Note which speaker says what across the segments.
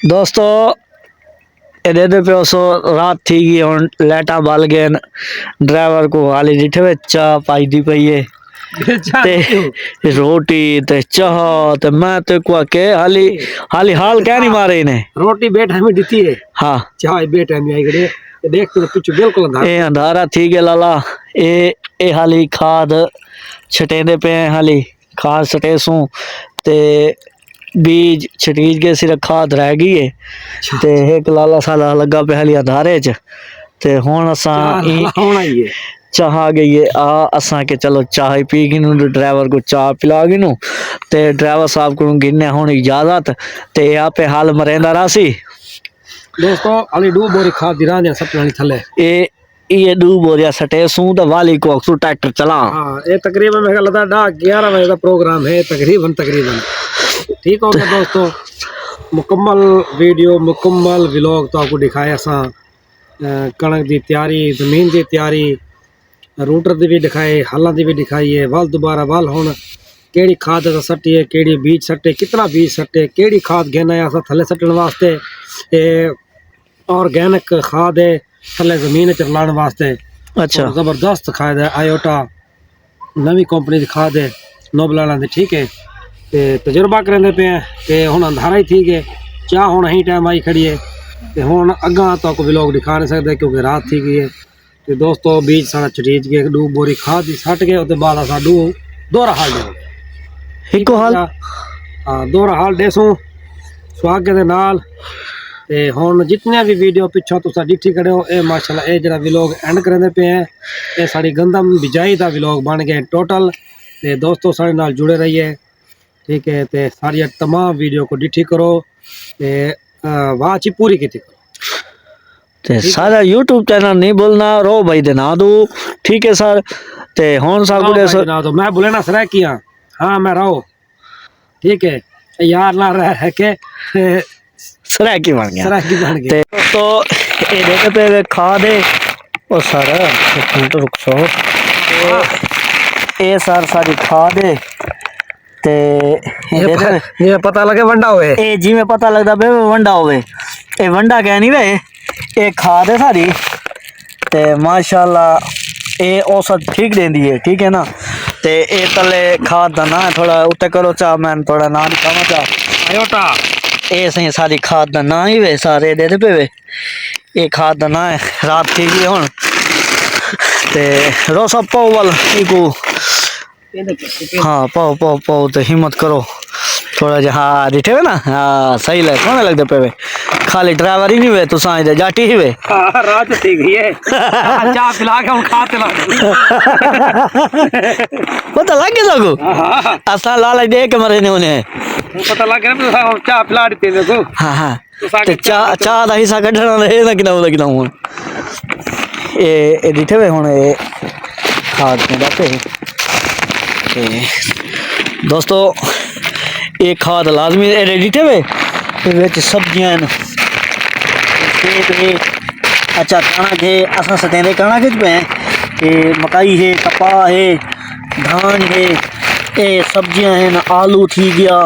Speaker 1: दोस्तों ਇਹਦੇ ਪਿਓ ਸੋ ਰਾਤ थी गई ਹੁਣ ਲਾਈਟਾਂ ਬਲ ਗਏ ड्राइवर को हाली जिठे वे चाह पाई दी पई है ते रोटी ते चाह ते मैं ते को के हाली हाली हाल क्या नहीं मारे ने
Speaker 2: रोटी बेटा में दी है
Speaker 1: हाँ
Speaker 2: चाय बेटा में आई गड़े देख तो पीछे बिल्कुल अंधारा
Speaker 1: ए अंधारा थी गया लाला ए हाली खाद छटेंदे पे हाली खाद सटे सू ते बीज छटीज के सिर खाद रह गई है ते एक लाला साला लगा पे हाली अंधारे च ते हुन असा चाह आ गई है असा के चलो चाह पी गई ड्राइवर को चाह पिला गई ते ड्राइवर साहब को गिने हुन इजाजत ते आपे हाल मरेंदा रासी
Speaker 2: दोस्तों अली डू बोरी खाद दी रांदिया सटनी थले
Speaker 1: ये दू बोरिया सटे सू तो वाली को अक्सू ट्रैक्टर चला
Speaker 2: हां ये तकरीबन मेरे लगा 11 बजे का प्रोग्राम है तकरीबन ठीक हो गया दोस्तों मुकम्मल वीडियो मुकम्मल व्लॉग तो आपको दिखाया असा कणक की तैयारी जमीन की तैयारी रूटर की भी दिखाए हलों की भी दिखाई है वल दोबारा वल हुन केड़ी खाद सट्टी है केड़ी बीज सट्टे कितना बीज सट्टे केड़ी खाद घेना है असा थले सट्टन वास्ते ऑर्गेनिक खाद है थले जमीन च लाने वास्ते
Speaker 1: अच्छा
Speaker 2: जबरदस्त खाद है आयोटा नवी कंपनी की खाद है नोबलाना दी ठीक है ते तजुर्बा करेंदे पे ते हुन अंधारा ही थी गए चाह हुन ही टाइम आई खड़ी है ते हुन अगा तो को व्लॉग दिखा नहीं सकते क्योंकि रात थी गई है ते दोस्तों बीज सारा छटीज के दू बोरी खाद दी सट के उते बाद असा दोरा हाल दे
Speaker 1: इको हाल
Speaker 2: हां दोरा हाल देसू स्वागत दे नाल ते हुन जितने भी वीडियो पिछो तुसा डिठी खड़े हो ए माशाल्लाह ए जरा व्लॉग एंड करेंदे पे हैं ए साडी गंदम बिजाई दा व्लॉग बन गए टोटल ते दोस्तों साडे नाल जुड़े रहिए ठीक है ते सारी तमाम वीडियो को डिठी करो ते वाच ही पूरी की करो
Speaker 1: ते सारा YouTube चैनल नहीं बोलना रो भाई दे ना दो ठीक है सर ते हुन सा गुडे
Speaker 2: ना दो मैं बोले ना सर किया हां मैं रहो ठीक है यार ना रह के
Speaker 1: सराकी बन गया ते तो ये देखे पे खा दे ओ सर एक मिनट रुक सो ए सर सारी खा दे ते
Speaker 2: ये पता लगे वंडा होए
Speaker 1: ए जी में पता लगदा बे वंडा होवे ए वंडा क्या नहीं वे ए खाद है सारी ते माशाल्लाह ए औसत ठीक देंदी है ठीक है ना ते ए तले खाद दा ना थोड़ा उत्ते करो चा मैं थोड़ा ना दिखावा चा
Speaker 2: आयोटा
Speaker 1: ए सही सारी खाद दा ना ही वे सारे दे पे वे ए खाद दा ना है रात थी गई हुन ते रोसा पावल इको हाँ पाओ पाओ पाओ तो हिम्मत करो थोड़ा जा हाँ दिखे हुए ना हाँ सही लगे कौन लगते पे वे खाली ड्राइवर ही नहीं वे तू सांझ दे जाटी ही वे
Speaker 2: रात ठीक है चाह पिला के हम खाते लगे
Speaker 1: पता लग गया लोगों असा लाल दे के मरे ने उन्हें
Speaker 2: पता लग गया ना चाह पिला देते देखो
Speaker 1: हाँ हाँ तो चाह चाह दा हिस्सा कढ़ना रहे ना किना हूँ ये दिखे वे हुन ये खाद में जाते दोस्तों ये खाद लाजमी रेडी थे वे सब्जियां अच्छा कणक है असा सतेंदे कणक पे मकई है कपा है धान है ये सब्जियां हैं ना आलू थी गया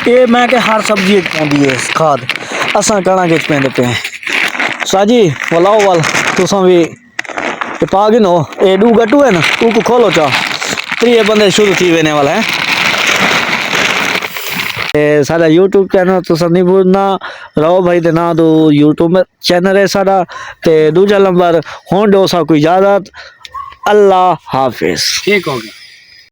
Speaker 1: ये मैं के हर सब्जी पौंदी है खाद असा कणक पेंदे पे साजी वलाओ वाल तुसा भी पा गिनो ये डू गटू है ना तू को खोलो चा ये बंदे शुरू थी वेने वाला है सारा यूट्यूब चैनल तो नहीं भूलना रहो भाई दे ना दो यूट्यूब में चैनल है सारा ते दूजा नंबर हों दो सा कोई इजाजत अल्लाह हाफिज
Speaker 2: ठीक हो गया।